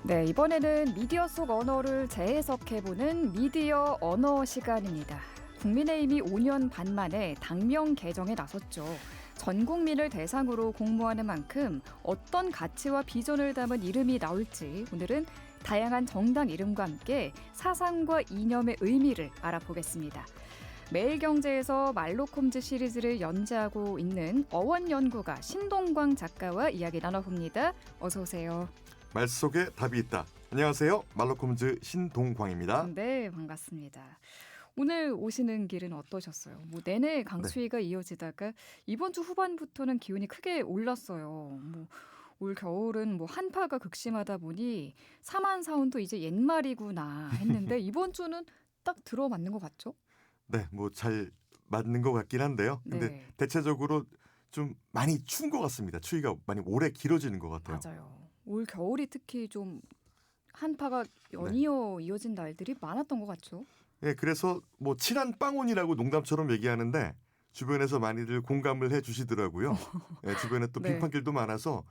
네, 이번에는 미디어 속 언어를 재해석해보는 미디어 언어 시간입니다. 국민의힘이 5년 반 만에 당명 개정에 나섰죠. 전 국민을 대상으로 공모하는 만큼 어떤 가치와 비전을 담은 이름이 나올지 오늘은 다양한 정당 이름과 함께 사상과 이념의 의미를 알아보겠습니다. 매일경제에서 말로콤즈 시리즈를 연재하고 있는 어원연구가 신동광 작가와 이야기 나눠봅니다. 어서 오세요. 말 속에 답이 있다. 안녕하세요. 말로콤즈 신동광입니다. 네, 반갑습니다. 오늘 오시는 길은 어떠셨어요? 내내 강추위가 이어지다가 이번 주 후반부터는 기온이 크게 올랐어요. 올 겨울은 한파가 극심하다 보니 사만사온도 이제 옛말이구나 했는데 이번 주는 딱 들어맞는 것 같죠? 네, 잘 맞는 것 같긴 한데요. 근데 네. 대체적으로 좀 많이 추운 것 같습니다. 추위가 많이 오래 길어지는 것 같아요. 맞아요. 올 겨울이 특히 좀 한파가 연이어 이어진 날들이 많았던 것 같죠? 네, 그래서 칠한 빵온이라고 농담처럼 얘기하는데 주변에서 많이들 공감을 해 주시더라고요. 네, 주변에 또 네. 빙판길도 많아서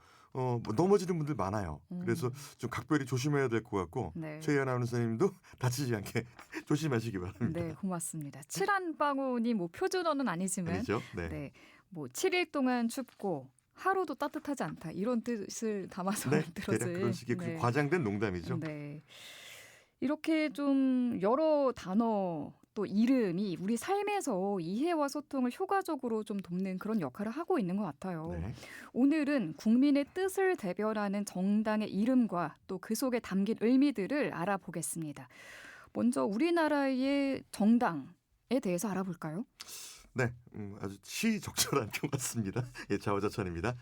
넘어지는 분들 많아요. 그래서 좀 각별히 조심해야 될 것 같고 네. 최희 아나운서님도 다치지 않게 조심하시기 바랍니다. 네, 고맙습니다. 칠한 방울이 표준어는 아니지만 아니죠? 네, 7일 동안 춥고 하루도 따뜻하지 않다 이런 뜻을 담아서 네, 만들어진 대략 그런 식의 네. 과장된 농담이죠. 네. 이렇게 좀 여러 단어 또 이름이 우리 삶에서 이해와 소통을 효과적으로 좀 돕는 그런 역할을 하고 있는 것 같아요. 네. 오늘은 국민의 뜻을 대변하는 정당의 이름과 또 그 속에 담긴 의미들을 알아보겠습니다. 먼저 우리나라의 정당에 대해서 알아볼까요? 네, 아주 시적절한 것 같습니다. 예, 자화자찬입니다.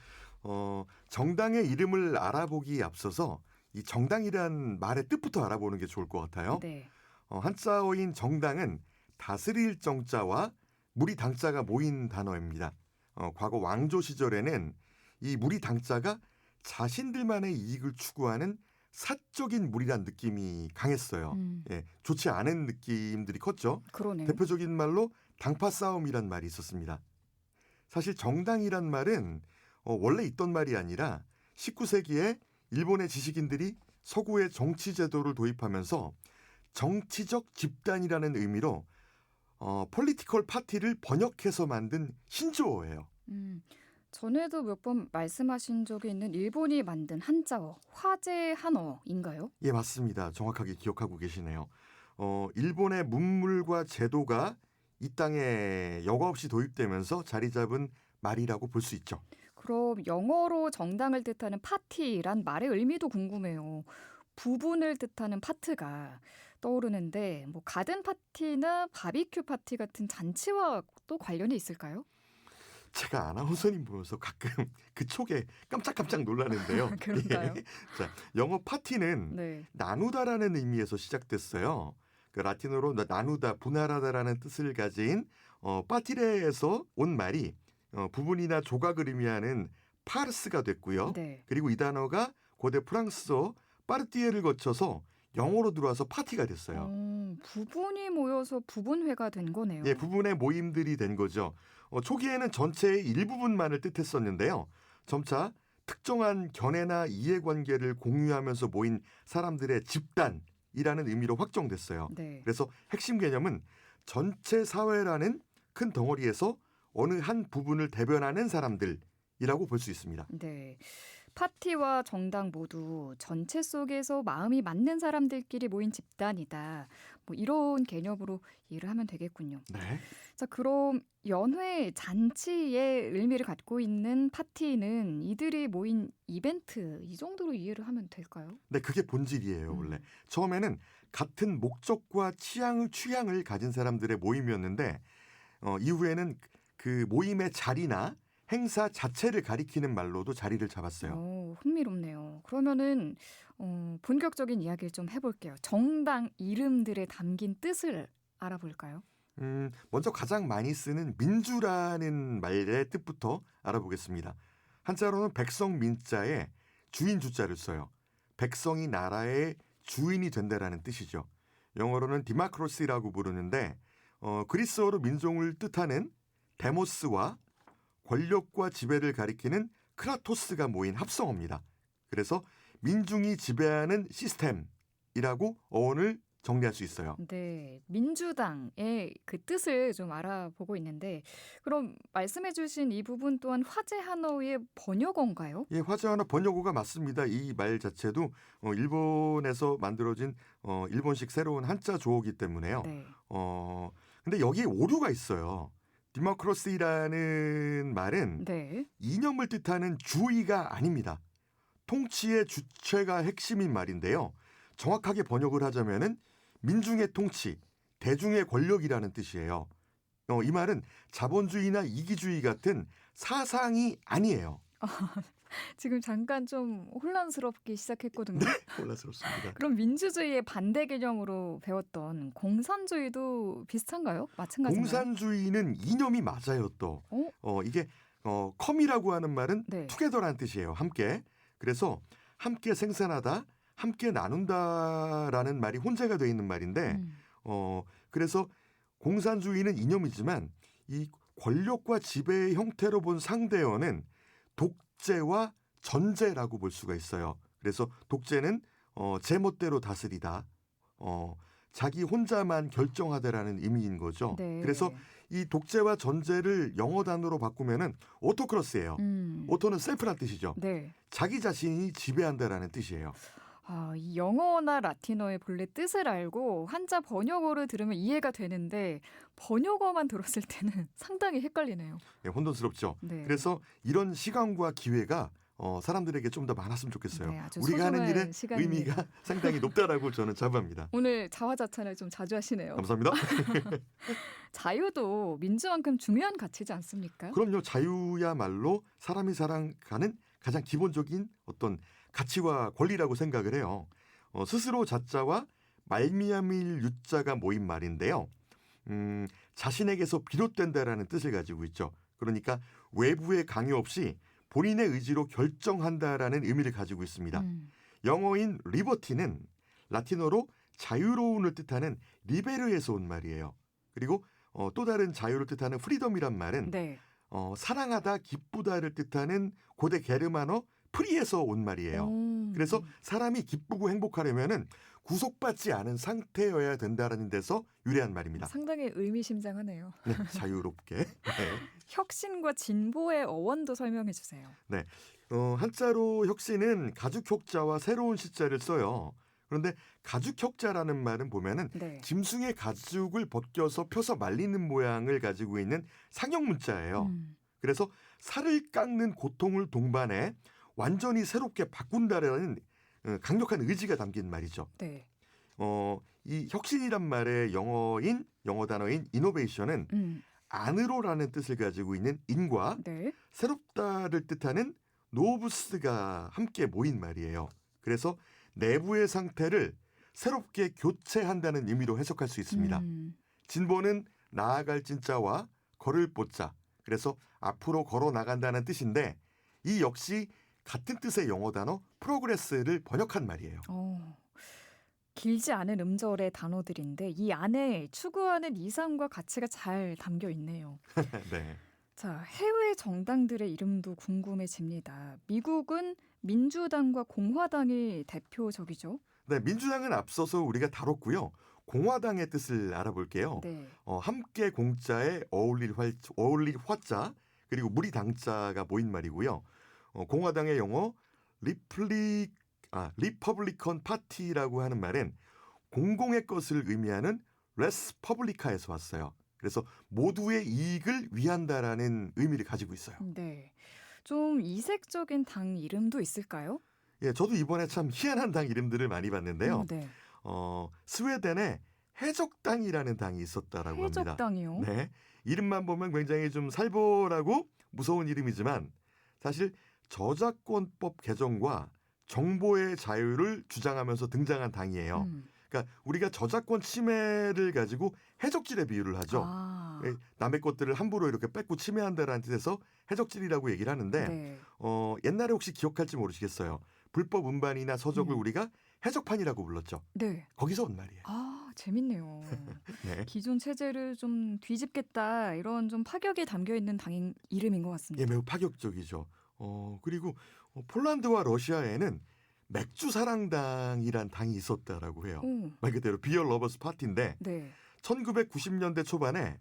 정당의 이름을 알아보기에 앞서서 이 정당이란 말의 뜻부터 알아보는 게 좋을 것 같아요. 네. 한자어인 정당은 다스릴 정자와 무리 당자가 모인 단어입니다. 과거 왕조 시절에는 이 무리 당자가 자신들만의 이익을 추구하는 사적인 무리란 느낌이 강했어요. 예, 좋지 않은 느낌들이 컸죠. 그러네요. 대표적인 말로 당파 싸움이란 말이 있었습니다. 사실 정당이란 말은 원래 있던 말이 아니라 19세기에 일본의 지식인들이 서구의 정치 제도를 도입하면서 정치적 집단이라는 의미로 폴리티컬 파티를 번역해서 만든 신조어예요. 전에도 몇 번 말씀하신 적이 있는 일본이 만든 한자어, 화제 한어인가요? 예, 맞습니다. 정확하게 기억하고 계시네요. 일본의 문물과 제도가 이 땅에 여과 없이 도입되면서 자리 잡은 말이라고 볼 수 있죠. 그럼 영어로 정당을 뜻하는 파티란 말의 의미도 궁금해요. 부분을 뜻하는 파트가 떠오르는데 가든 파티나 바비큐 파티 같은 잔치와 또 관련이 있을까요? 제가 아나운서님 보면서 가끔 그 촉에 깜짝깜짝 놀라는데요. 그런가요? 예. 자, 영어 파티는 네. 나누다라는 의미에서 시작됐어요. 그 라틴어로 나누다, 분할하다라는 뜻을 가진 파티레에서 온 말이 부분이나 조각을 의미하는 파르스가 됐고요. 네. 그리고 이 단어가 고대 프랑스어 파르티에를 거쳐서 영어로 들어와서 파티가 됐어요. 부분이 모여서 부분회가 된 거네요. 예, 부분의 모임들이 된 거죠. 초기에는 전체의 일부분만을 뜻했었는데요. 점차 특정한 견해나 이해관계를 공유하면서 모인 사람들의 집단이라는 의미로 확정됐어요. 네. 그래서 핵심 개념은 전체 사회라는 큰 덩어리에서 어느 한 부분을 대변하는 사람들이라고 볼 수 있습니다. 네. 파티와 정당 모두 전체 속에서 마음이 맞는 사람들끼리 모인 집단이다. 이런 개념으로 이해를 하면 되겠군요. 네. 자, 그럼 연회, 잔치의 의미를 갖고 있는 파티는 이들이 모인 이벤트, 이 정도로 이해를 하면 될까요? 네, 그게 본질이에요, 원래. 처음에는 같은 목적과 취향을 가진 사람들의 모임이었는데 이후에는 그 모임의 자리나 행사 자체를 가리키는 말로도 자리를 잡았어요. 흥미롭네요. 그러면은 본격적인 이야기를 좀 해볼게요. 정당 이름들에 담긴 뜻을 알아볼까요? 먼저 가장 많이 쓰는 민주라는 말의 뜻부터 알아보겠습니다. 한자로는 백성 민자에 주인 주자를 써요. 백성이 나라의 주인이 된다라는 뜻이죠. 영어로는 디마크로시라고 부르는데 그리스어로 민족을 뜻하는 데모스와 권력과 지배를 가리키는 크라토스가 모인 합성어입니다. 그래서 민중이 지배하는 시스템이라고 어원을 정리할 수 있어요. 네, 민주당의 그 뜻을 좀 알아보고 있는데 그럼 말씀해 주신 이 부분 또한 화제 한어의 번역어인가요? 예, 화자어나 번역어가 맞습니다. 이 말 자체도 일본에서 만들어진 일본식 새로운 한자 조어이기 때문에요. 네. 근데 여기에 오류가 있어요. 디모크라시라는 말은 네. 이념을 뜻하는 주의가 아닙니다. 통치의 주체가 핵심인 말인데요. 정확하게 번역을 하자면은 민중의 통치, 대중의 권력이라는 뜻이에요. 이 말은 자본주의나 이기주의 같은 사상이 아니에요. 지금 잠깐 좀 혼란스럽게 시작했거든요. 혼란스럽습니다. 그럼 민주주의의 반대 개념으로 배웠던 공산주의도 비슷한가요? 마찬가지인가요? 공산주의는 이념이 맞아요 또. 이게 컴이라고 하는 말은 네. 투게더라는 뜻이에요. 함께. 그래서 함께 생산하다, 함께 나눈다라는 말이 혼재가 되어 있는 말인데 음. 그래서 공산주의는 이념이지만 이 권력과 지배의 형태로 본 상대어는 독재와 전제라고 볼 수가 있어요. 그래서 독재는 제멋대로 다스리다. 자기 혼자만 결정하다라는 의미인 거죠. 네. 그래서 이 독재와 전제를 영어 단어로 바꾸면은 오토크러스예요. 오토는 셀프란 뜻이죠. 네. 자기 자신이 지배한다라는 뜻이에요. 이 영어나 라틴어의 본래 뜻을 알고 한자 번역어를 들으면 이해가 되는데 번역어만 들었을 때는 상당히 헷갈리네요. 예, 혼돈스럽죠. 네. 그래서 이런 시간과 기회가 사람들에게 좀 더 많았으면 좋겠어요. 네, 아주 우리가 하는 소중한 일의 시간입니다. 의미가 상당히 높다라고 저는 자부합니다. 오늘 자화자찬을 좀 자주 하시네요. 감사합니다. 자유도 민주만큼 중요한 가치지 않습니까? 그럼요. 자유야말로 사람이 살아가는 가장 기본적인 어떤 가치와 권리라고 생각을 해요. 스스로 자자와 말미암을 유자가 모인 말인데요. 자신에게서 비롯된다라는 뜻을 가지고 있죠. 그러니까 외부의 강요 없이 본인의 의지로 결정한다라는 의미를 가지고 있습니다. 영어인 리버티는 라틴어로 자유로움을 뜻하는 리베르에서 온 말이에요. 그리고 또 다른 자유를 뜻하는 프리덤이란 말은 네. 사랑하다, 기쁘다를 뜻하는 고대 게르만어 프리에서 온 말이에요. 그래서 사람이 기쁘고 행복하려면은 구속받지 않은 상태여야 된다라는 데서 유래한 말입니다. 상당히 의미심장하네요. 네, 자유롭게. 네. 혁신과 진보의 어원도 설명해 주세요. 한자로 혁신은 가죽혁자와 새로운 시자를 써요. 그런데 가죽혁자라는 말은 보면은 네. 짐승의 가죽을 벗겨서 펴서 말리는 모양을 가지고 있는 상형 문자예요. 그래서 살을 깎는 고통을 동반해 완전히 새롭게 바꾼다라는 강력한 의지가 담긴 말이죠. 네. 이 혁신이란 말의 영어 단어인 이노베이션은 안으로라는 뜻을 가지고 있는 인과 네. 새롭다를 뜻하는 노브스가 함께 모인 말이에요. 그래서 내부의 상태를 새롭게 교체한다는 의미로 해석할 수 있습니다. 진보는 나아갈 진자와 걸을 보자. 그래서 앞으로 걸어 나간다는 뜻인데 이 역시 같은 뜻의 영어 단어 프로그레스를 번역한 말이에요. 길지 않은 음절의 단어들인데 이 안에 추구하는 이상과 가치가 잘 담겨 있네요. 네. 자, 해외 정당들의 이름도 궁금해집니다. 미국은 민주당과 공화당이 대표적이죠. 네, 민주당은 앞서서 우리가 다뤘고요. 공화당의 뜻을 알아볼게요. 네. 함께 공자에 어울릴 화자 그리고 무리 당자가 모인 말이고요. 공화당의 영어 리퍼블리컨 파티라고 하는 말은 공공의 것을 의미하는 레스 퍼블리카에서 왔어요. 그래서 모두의 이익을 위한다라는 의미를 가지고 있어요. 네. 좀 이색적인 당 이름도 있을까요? 예, 저도 이번에 참 희한한 당 이름들을 많이 봤는데요. 네. 스웨덴에 해적당이라는 당이 있었다라고 합니다. 해적당이요? 네, 이름만 보면 굉장히 좀 살벌하고 무서운 이름이지만 사실 저작권법 개정과 정보의 자유를 주장하면서 등장한 당이에요. 그러니까 우리가 저작권 침해를 가지고 해적질에 비유를 하죠. 남의 것들을 함부로 이렇게 뺏고 침해한다라는 뜻에서 해적질이라고 얘기를 하는데 네. 옛날에 혹시 기억할지 모르시겠어요. 불법 음반이나 서적을 우리가 해적판이라고 불렀죠. 네. 거기서 온 말이에요. 재밌네요. 네. 기존 체제를 좀 뒤집겠다 이런 좀 파격이 담겨 있는 당 이름인 것 같습니다. 예, 매우 파격적이죠. 그리고 폴란드와 러시아에는 맥주 사랑당이란 당이 있었다라고 해요. 오, 말 그대로 비어 러버스 파티인데 네. 1990년대 초반에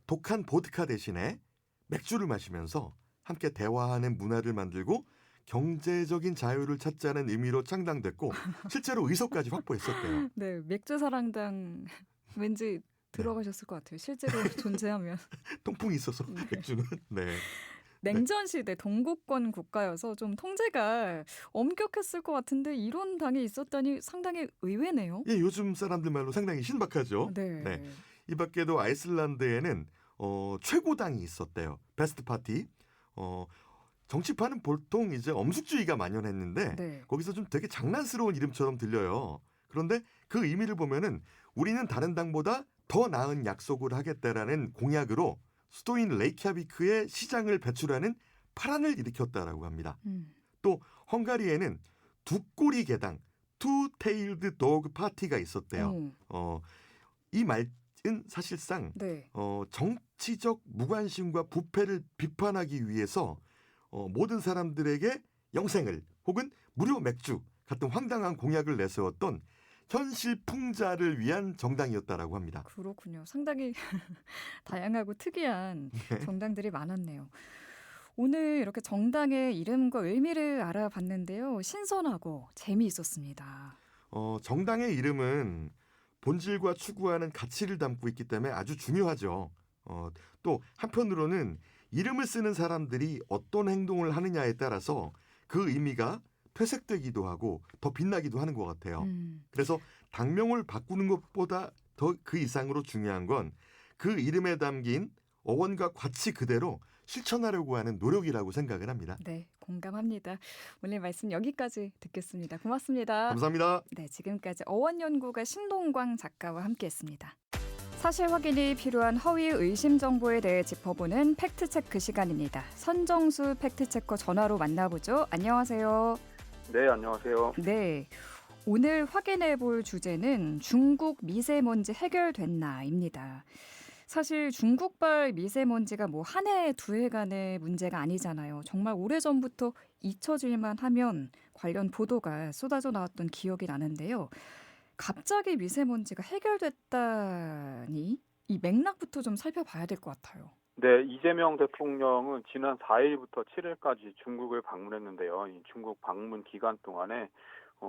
독한 보드카 대신에 맥주를 마시면서 함께 대화하는 문화를 만들고 경제적인 자유를 찾자는 의미로 창당됐고 실제로 의석까지 확보했었대요. 네, 맥주 사랑당 왠지 네. 들어가셨을 것 같아요. 실제로 존재하면. 통풍이 있어서 네. 맥주는 네. 냉전 시대 동구권 국가여서 좀 통제가 엄격했을 것 같은데 이런 당이 있었다니 상당히 의외네요. 예, 요즘 사람들 말로 상당히 신박하죠. 네. 네. 이 밖에도 아이슬란드에는 최고당이 있었대요. 베스트 파티. 어, 정치판은 보통 이제 엄숙주의가 만연했는데 네. 거기서 좀 되게 장난스러운 이름처럼 들려요. 그런데 그 의미를 보면은 우리는 다른 당보다 더 나은 약속을 하겠다라는 공약으로 수도인 레이캬비크의 시장을 배출하는 파란을 일으켰다라고 합니다. 또 헝가리에는 두 꼬리 개당, 투 테일드 도그 파티가 있었대요. 오, 이 말은 사실상 네. 정치적 무관심과 부패를 비판하기 위해서 모든 사람들에게 영생을 혹은 무료 맥주 같은 황당한 공약을 내세웠던 현실 풍자를 위한 정당이었다라고 합니다. 그렇군요. 상당히 다양하고 특이한 네. 정당들이 많았네요. 오늘 이렇게 정당의 이름과 의미를 알아봤는데요. 신선하고 재미있었습니다. 정당의 이름은 본질과 추구하는 가치를 담고 있기 때문에 아주 중요하죠. 또 한편으로는 이름을 쓰는 사람들이 어떤 행동을 하느냐에 따라서 그 의미가 퇴색되기도 하고 더 빛나기도 하는 것 같아요. 음, 그래서 당명을 바꾸는 것보다 더 그 이상으로 중요한 건 그 이름에 담긴 어원과 가치 그대로 실천하려고 하는 노력이라고 생각을 합니다. 네, 공감합니다. 오늘 말씀 여기까지 듣겠습니다. 고맙습니다. 감사합니다. 네, 지금까지 어원연구가 신동광 작가와 함께했습니다. 사실 확인이 필요한 허위 의심 정보에 대해 짚어보는 팩트체크 시간입니다. 선정수 팩트체커 전화로 만나보죠. 안녕하세요. 네, 안녕하세요. 네, 오늘 확인해 볼 주제는 중국 미세먼지 해결됐나입니다. 사실 중국발 미세먼지가 뭐 한 해, 두 해간의 문제가 아니잖아요. 정말 오래전부터 잊혀질만 하면 관련 보도가 쏟아져 나왔던 기억이 나는데요. 갑자기 미세먼지가 해결됐다니 이 맥락부터 좀 살펴봐야 될 것 같아요. 네, 이재명 대통령은 지난 4일부터 7일까지 중국을 방문했는데요. 이 중국 방문 기간 동안에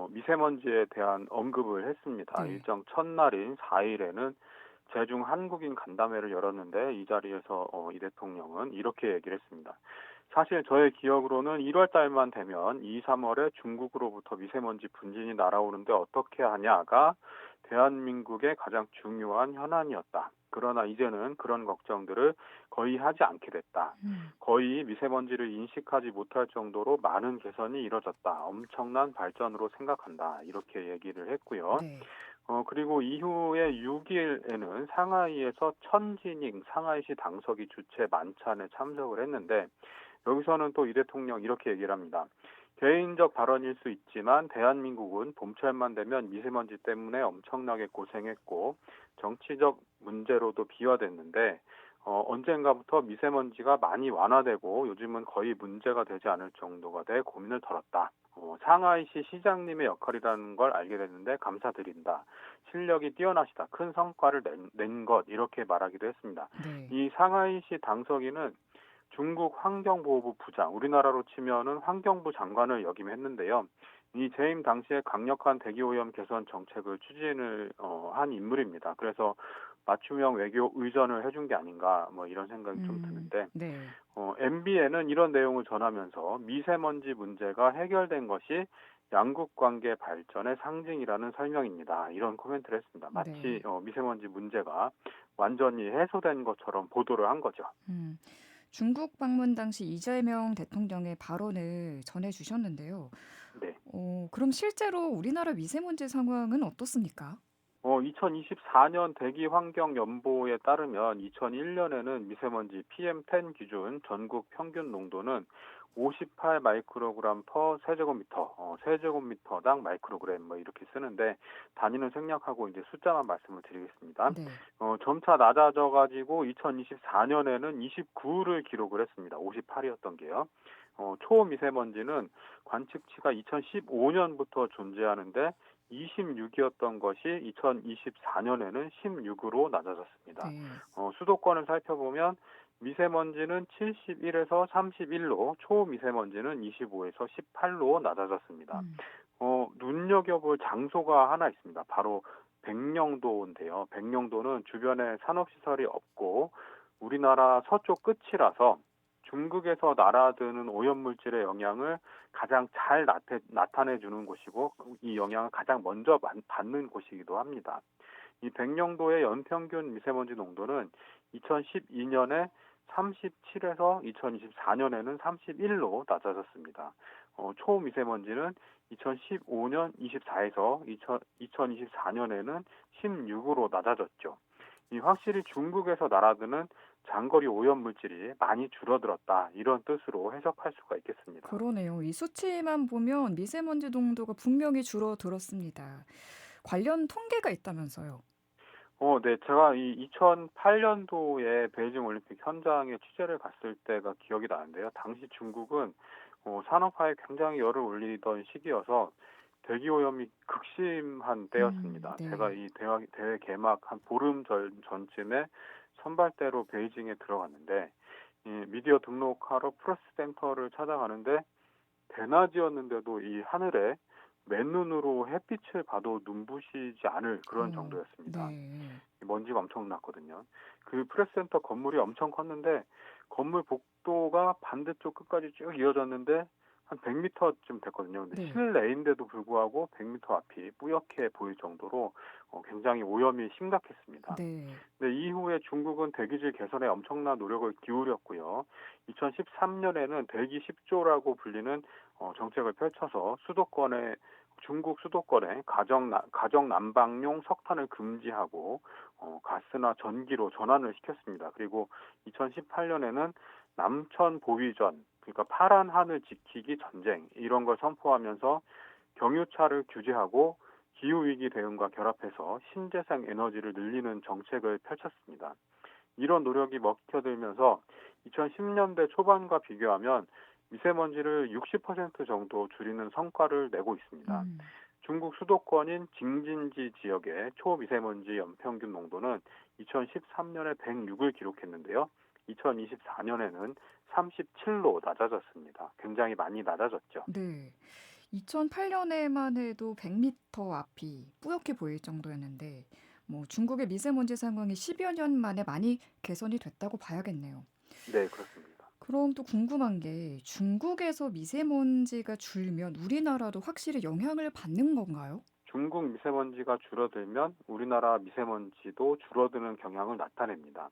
미세먼지에 대한 언급을 했습니다. 네. 일정 첫날인 4일에는 제중 한국인 간담회를 열었는데 이 자리에서 이 대통령은 이렇게 얘기를 했습니다. 사실 저의 기억으로는 1월 달만 되면 2, 3월에 중국으로부터 미세먼지 분진이 날아오는데 어떻게 하냐가 대한민국의 가장 중요한 현안이었다. 그러나 이제는 그런 걱정들을 거의 하지 않게 됐다. 거의 미세먼지를 인식하지 못할 정도로 많은 개선이 이뤄졌다. 엄청난 발전으로 생각한다. 이렇게 얘기를 했고요. 네. 그리고 이후에 6일에는 상하이에서 천지닝 상하이시 당서기 주최 만찬에 참석을 했는데 여기서는 또 이 대통령 이렇게 얘기를 합니다. 개인적 발언일 수 있지만 대한민국은 봄철만 되면 미세먼지 때문에 엄청나게 고생했고 정치적 문제로도 비화됐는데 언젠가부터 미세먼지가 많이 완화되고 요즘은 거의 문제가 되지 않을 정도가 돼 고민을 덜었다. 상하이시 시장님의 역할이라는 걸 알게 됐는데 감사드린다. 실력이 뛰어나시다. 큰 성과를 낸 것 이렇게 말하기도 했습니다. 네. 이 상하이시 당서기는 중국 환경보호부 부장, 우리나라로 치면은 환경부 장관을 역임했는데요. 이 재임 당시에 강력한 대기오염 개선 정책을 추진을 한 인물입니다. 그래서 맞춤형 외교 의전을 해준 게 아닌가 뭐 이런 생각이 좀 드는데 네. MBN은 이런 내용을 전하면서 미세먼지 문제가 해결된 것이 양국 관계 발전의 상징이라는 설명입니다. 이런 코멘트를 했습니다. 마치 네. 미세먼지 문제가 완전히 해소된 것처럼 보도를 한 거죠. 중국 방문 당시 이재명 대통령의 발언을 전해주셨는데요. 네. 그럼 실제로 우리나라 미세먼지 상황은 어떻습니까? 2024년 대기환경연보에 따르면 2001년에는 미세먼지 PM10 기준 전국 평균 농도는 58 마이크로그램 퍼 세제곱미터, 세제곱미터당 마이크로그램 뭐 이렇게 쓰는데 단위는 생략하고 이제 숫자만 말씀을 드리겠습니다. 네. 점차 낮아져 가지고 2024년에는 29를 기록을 했습니다. 58이었던 게요. 초미세먼지는 관측치가 2015년부터 존재하는데 26이었던 것이 2024년에는 16으로 낮아졌습니다. 네. 수도권을 살펴보면 미세먼지는 71에서 31로, 초미세먼지는 25에서 18로 낮아졌습니다. 음. 눈여겨볼 장소가 하나 있습니다. 바로 백령도인데요. 백령도는 주변에 산업시설이 없고 우리나라 서쪽 끝이라서 중국에서 날아드는 오염물질의 영향을 가장 잘 나타내주는 곳이고 이 영향을 가장 먼저 받는 곳이기도 합니다. 이 백령도의 연평균 미세먼지 농도는 2012년에 37에서 2024년에는 31로 낮아졌습니다. 초미세먼지는 2015년 24에서 2024년에는 16으로 낮아졌죠. 이 확실히 중국에서 날아드는 장거리 오염물질이 많이 줄어들었다, 이런 뜻으로 해석할 수가 있겠습니다. 그러네요. 이 수치만 보면 미세먼지 농도가 분명히 줄어들었습니다. 관련 통계가 있다면서요. 네, 제가 이 2008년도에 베이징 올림픽 현장에 취재를 갔을 때가 기억이 나는데요. 당시 중국은 산업화에 굉장히 열을 올리던 시기여서 대기 오염이 극심한 때였습니다. 네. 제가 이 대회 개막 한 보름 전쯤에 선발대로 베이징에 들어갔는데 이 미디어 등록하러 프레스 센터를 찾아가는데 대낮이었는데도 이 하늘에 맨눈으로 햇빛을 봐도 눈부시지 않을 그런 정도였습니다. 네. 먼지가 엄청 났거든요. 그 프레스센터 건물이 엄청 컸는데 건물 복도가 반대쪽 끝까지 쭉 이어졌는데 한 100m쯤 됐거든요. 근데 네. 실내인데도 불구하고 100m 앞이 뿌옇게 보일 정도로 굉장히 오염이 심각했습니다. 네. 근데 이후에 중국은 대기질 개선에 엄청난 노력을 기울였고요. 2013년에는 대기 10조라고 불리는 정책을 펼쳐서 중국 수도권에 가정 난방용 석탄을 금지하고 가스나 전기로 전환을 시켰습니다. 그리고 2018년에는 남천 보위전, 그러니까 파란 하늘 지키기 전쟁, 이런 걸 선포하면서 경유차를 규제하고 기후위기 대응과 결합해서 신재생 에너지를 늘리는 정책을 펼쳤습니다. 이런 노력이 먹혀들면서 2010년대 초반과 비교하면 미세먼지를 60% 정도 줄이는 성과를 내고 있습니다. 중국 수도권인 징진지 지역의 초미세먼지 연평균 농도는 2013년에 106을 기록했는데요. 2024년에는 37로 낮아졌습니다. 굉장히 많이 낮아졌죠. 네. 2008년에만 해도 100m 앞이 뿌옇게 보일 정도였는데 중국의 미세먼지 상황이 10여 년 만에 많이 개선이 됐다고 봐야겠네요. 네, 그렇습니다. 그럼 또 궁금한 게 중국에서 미세먼지가 줄면 우리나라도 확실히 영향을 받는 건가요? 중국 미세먼지가 줄어들면 우리나라 미세먼지도 줄어드는 경향을 나타냅니다.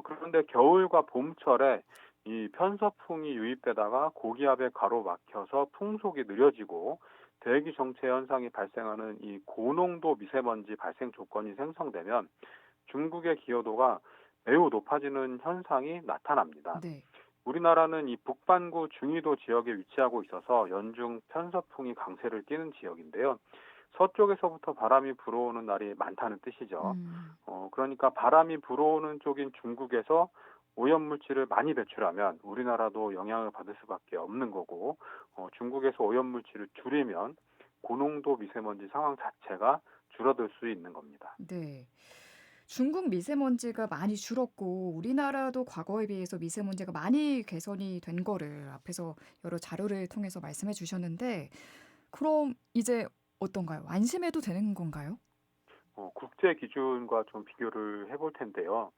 그런데 겨울과 봄철에 이 편서풍이 유입되다가 고기압에 가로막혀서 풍속이 느려지고 대기 정체 현상이 발생하는 이 고농도 미세먼지 발생 조건이 생성되면 중국의 기여도가 매우 높아지는 현상이 나타납니다. 네. 우리나라는 이 북반구 중위도 지역에 위치하고 있어서 연중 편서풍이 강세를 띠는 지역인데요. 서쪽에서부터 바람이 불어오는 날이 많다는 뜻이죠. 그러니까 바람이 불어오는 쪽인 중국에서 오염물질을 많이 배출하면 우리나라도 영향을 받을 수밖에 없는 거고, 중국에서 오염물질을 줄이면 고농도 미세먼지 상황 자체가 줄어들 수 있는 겁니다. 네. 중국 미세먼지가 많이 줄었고 우리나라도 과거에 비해서 미세먼지가 많이 개선이 된 거를 앞에서 여러 자료를 통해서 말씀해 주셨는데 그럼 이제 어떤가요? 안심해도 되는 건가요? 국제 기준과 좀 비교를 해볼 텐데요.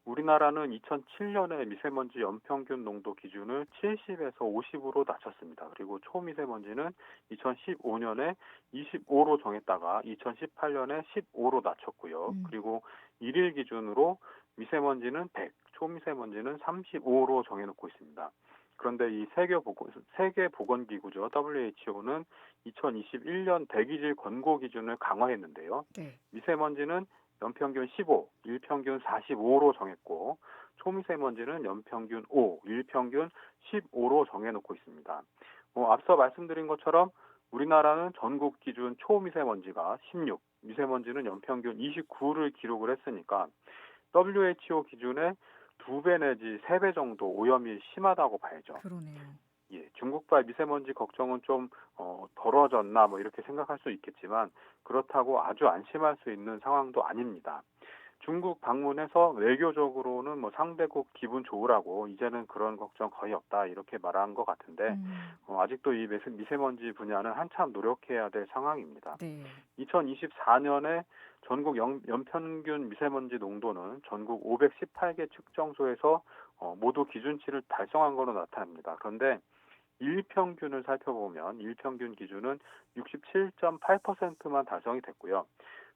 우리나라는 2007년에 미세먼지 연평균 농도 기준을 70에서 50으로 낮췄습니다. 그리고 초미세먼지는 2015년에 25로 정했다가 2018년에 15로 낮췄고요. 그리고 일일 기준으로 미세먼지는 100, 초미세먼지는 35로 정해놓고 있습니다. 그런데 이 세계보건기구죠. WHO는 2021년 대기질 권고 기준을 강화했는데요. 네. 미세먼지는 연평균 15, 일평균 45로 정했고 초미세먼지는 연평균 5, 일평균 15로 정해놓고 있습니다. 앞서 말씀드린 것처럼 우리나라는 전국 기준 초미세먼지가 16, 미세먼지는 연평균 29를 기록을 했으니까 WHO 기준의 2배 내지 3배 정도 오염이 심하다고 봐야죠. 그러네요. 예, 중국발 미세먼지 걱정은 좀 덜어졌나 뭐 이렇게 생각할 수 있겠지만 그렇다고 아주 안심할 수 있는 상황도 아닙니다. 중국 방문해서 외교적으로는 뭐 상대국 기분 좋으라고 이제는 그런 걱정 거의 없다 이렇게 말한 것 같은데 아직도 이 미세먼지 분야는 한참 노력해야 될 상황입니다. 네. 2024년에 전국 연평균 미세먼지 농도는 전국 518개 측정소에서 모두 기준치를 달성한 것으로 나타납니다. 그런데 일평균을 살펴보면 일평균 기준은 67.8%만 달성이 됐고요.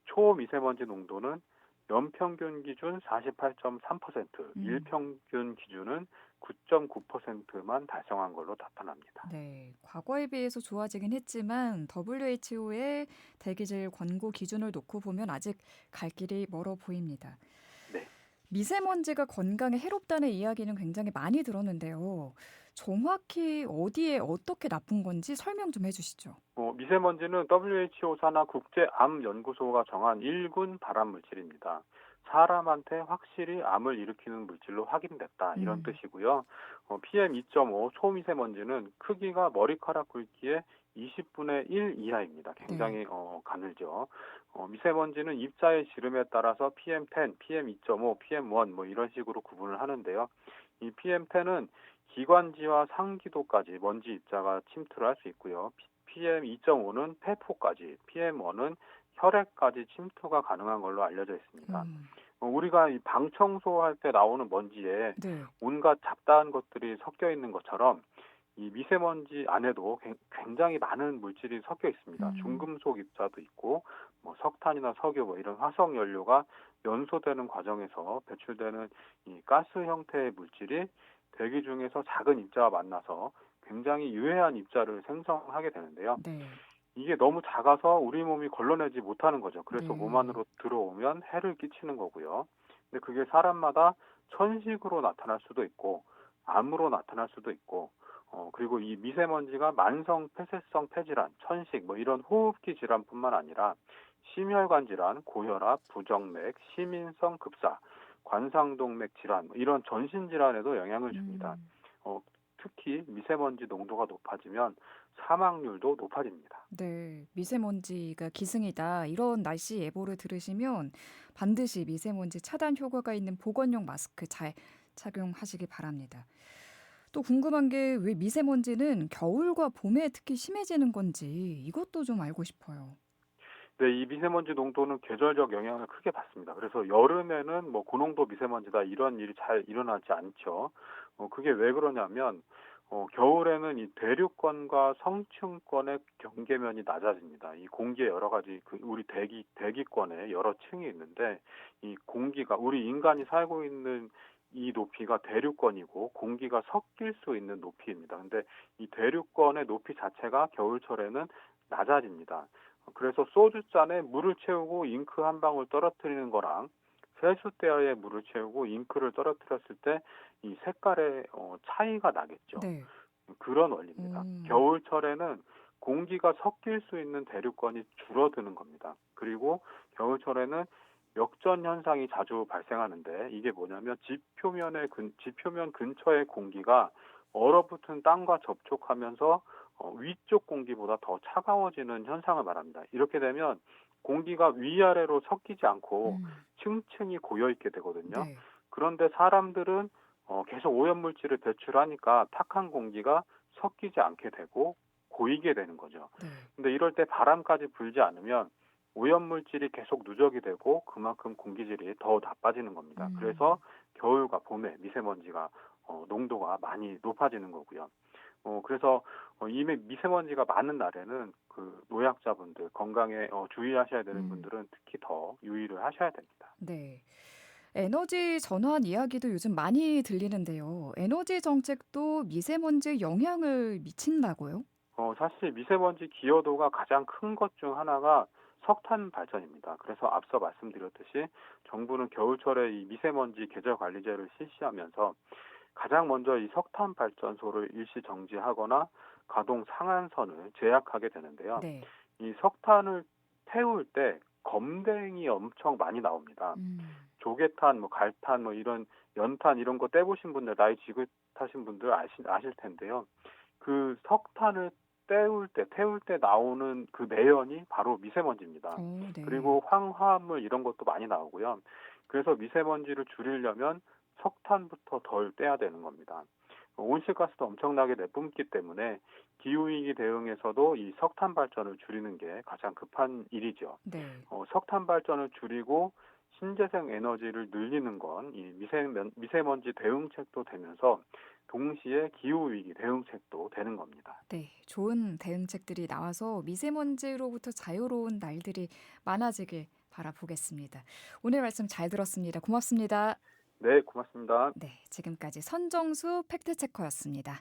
초미세먼지 농도는 연평균 기준 48.3%, 일평균 기준은 9.9%만 달성한 걸로 나타납니다. 네, 과거에 비해서 좋아지긴 했지만 WHO의 대기질 권고 기준을 놓고 보면 아직 갈 길이 멀어 보입니다. 네. 미세먼지가 건강에 해롭다는 이야기는 굉장히 많이 들었는데요. 정확히 어디에 어떻게 나쁜 건지 설명 좀 해주시죠. 미세먼지는 WHO 산하 국제암연구소가 정한 1군 발암 물질입니다. 사람한테 확실히 암을 일으키는 물질로 확인됐다 이런 뜻이고요. PM2.5 초미세먼지는 크기가 머리카락 굵기의 20분의 1 이하입니다. 굉장히 가늘죠. 미세먼지는 입자의 지름에 따라서 PM10, PM2.5, PM1 뭐 이런 식으로 구분을 하는데요. 이 PM10은 기관지와 상기도까지 먼지 입자가 침투를 할 수 있고요. PM2.5는 폐포까지, PM1은 혈액까지 침투가 가능한 걸로 알려져 있습니다. 우리가 이 방 청소할 때 나오는 먼지에 네. 온갖 잡다한 것들이 섞여 있는 것처럼 이 미세먼지 안에도 굉장히 많은 물질이 섞여 있습니다. 중금속 입자도 있고 뭐 석탄이나 석유 뭐 이런 화석 연료가 연소되는 과정에서 배출되는 이 가스 형태의 물질이 대기 중에서 작은 입자와 만나서 굉장히 유해한 입자를 생성하게 되는데요. 네. 이게 너무 작아서 우리 몸이 걸러내지 못하는 거죠. 그래서 네. 몸 안으로 들어오면 해를 끼치는 거고요. 근데 그게 사람마다 천식으로 나타날 수도 있고 암으로 나타날 수도 있고 그리고 이 미세먼지가 만성 폐쇄성 폐질환, 천식 뭐 이런 호흡기 질환뿐만 아니라 심혈관 질환, 고혈압, 부정맥, 심인성 급사, 관상동맥 질환 이런 전신 질환에도 영향을 줍니다. 특히 미세먼지 농도가 높아지면 사망률도 높아집니다. 네, 미세먼지가 기승이다. 이런 날씨 예보를 들으시면 반드시 미세먼지 차단 효과가 있는 보건용 마스크 잘 착용하시기 바랍니다. 또 궁금한 게 왜 미세먼지는 겨울과 봄에 특히 심해지는 건지 이것도 좀 알고 싶어요. 네, 이 미세먼지 농도는 계절적 영향을 크게 받습니다. 그래서 여름에는 뭐 고농도 미세먼지다 이런 일이 잘 일어나지 않죠. 그게 왜 그러냐면 겨울에는 이 대륙권과 성층권의 경계면이 낮아집니다. 이 공기에 여러 가지 우리 대기권에 여러 층이 있는데 이 공기가 우리 인간이 살고 있는 이 높이가 대륙권이고 공기가 섞일 수 있는 높이입니다. 근데 이 대륙권의 높이 자체가 겨울철에는 낮아집니다. 그래서 소주잔에 물을 채우고 잉크 한 방울 떨어뜨리는 거랑 세숫대야에 물을 채우고 잉크를 떨어뜨렸을 때 이 색깔의 차이가 나겠죠. 네. 그런 원리입니다. 겨울철에는 공기가 섞일 수 있는 대륙권이 줄어드는 겁니다. 그리고 겨울철에는 역전 현상이 자주 발생하는데 이게 뭐냐면 지표면 근처의 공기가 얼어붙은 땅과 접촉하면서 위쪽 공기보다 더 차가워지는 현상을 말합니다. 이렇게 되면 공기가 위아래로 섞이지 않고 층층이 고여 있게 되거든요. 네. 그런데 사람들은 계속 오염물질을 배출하니까 탁한 공기가 섞이지 않게 되고 고이게 되는 거죠. 네. 근데 이럴 때 바람까지 불지 않으면 오염물질이 계속 누적이 되고 그만큼 공기질이 더 나빠지는 겁니다. 그래서 겨울과 봄에 미세먼지가 농도가 많이 높아지는 거고요. 그래서 이 미세먼지가 많은 날에는 그 노약자분들 건강에 주의하셔야 되는 분들은 특히 더 유의를 하셔야 됩니다. 네. 에너지 전환 이야기도 요즘 많이 들리는데요. 에너지 정책도 미세먼지에 영향을 미친다고요? 사실 미세먼지 기여도가 가장 큰 것 중 하나가 석탄 발전입니다. 그래서 앞서 말씀드렸듯이 정부는 겨울철에 이 미세먼지 계절 관리제를 실시하면서 가장 먼저 이 석탄 발전소를 일시 정지하거나 가동 상한선을 제약하게 되는데요. 네. 이 석탄을 태울 때 검댕이 엄청 많이 나옵니다. 조개탄, 뭐 갈탄, 뭐 이런 연탄 이런 거 떼보신 분들 나이 지긋하신 분들 아실 텐데요. 그 석탄을 태울 때 나오는 그 매연이 바로 미세먼지입니다. 네. 그리고 황화물 이런 것도 많이 나오고요. 그래서 미세먼지를 줄이려면 석탄부터 덜 떼야 되는 겁니다. 온실가스도 엄청나게 내뿜기 때문에 기후위기 대응에서도 이 석탄 발전을 줄이는 게 가장 급한 일이죠. 네. 석탄 발전을 줄이고 신재생 에너지를 늘리는 건 이 미세먼지 대응책도 되면서 동시에 기후위기 대응책도 되는 겁니다. 네. 좋은 대응책들이 나와서 미세먼지로부터 자유로운 날들이 많아지길 바라보겠습니다. 오늘 말씀 잘 들었습니다. 고맙습니다. 네, 고맙습니다. 네. 지금까지 선정수 팩트체커였습니다.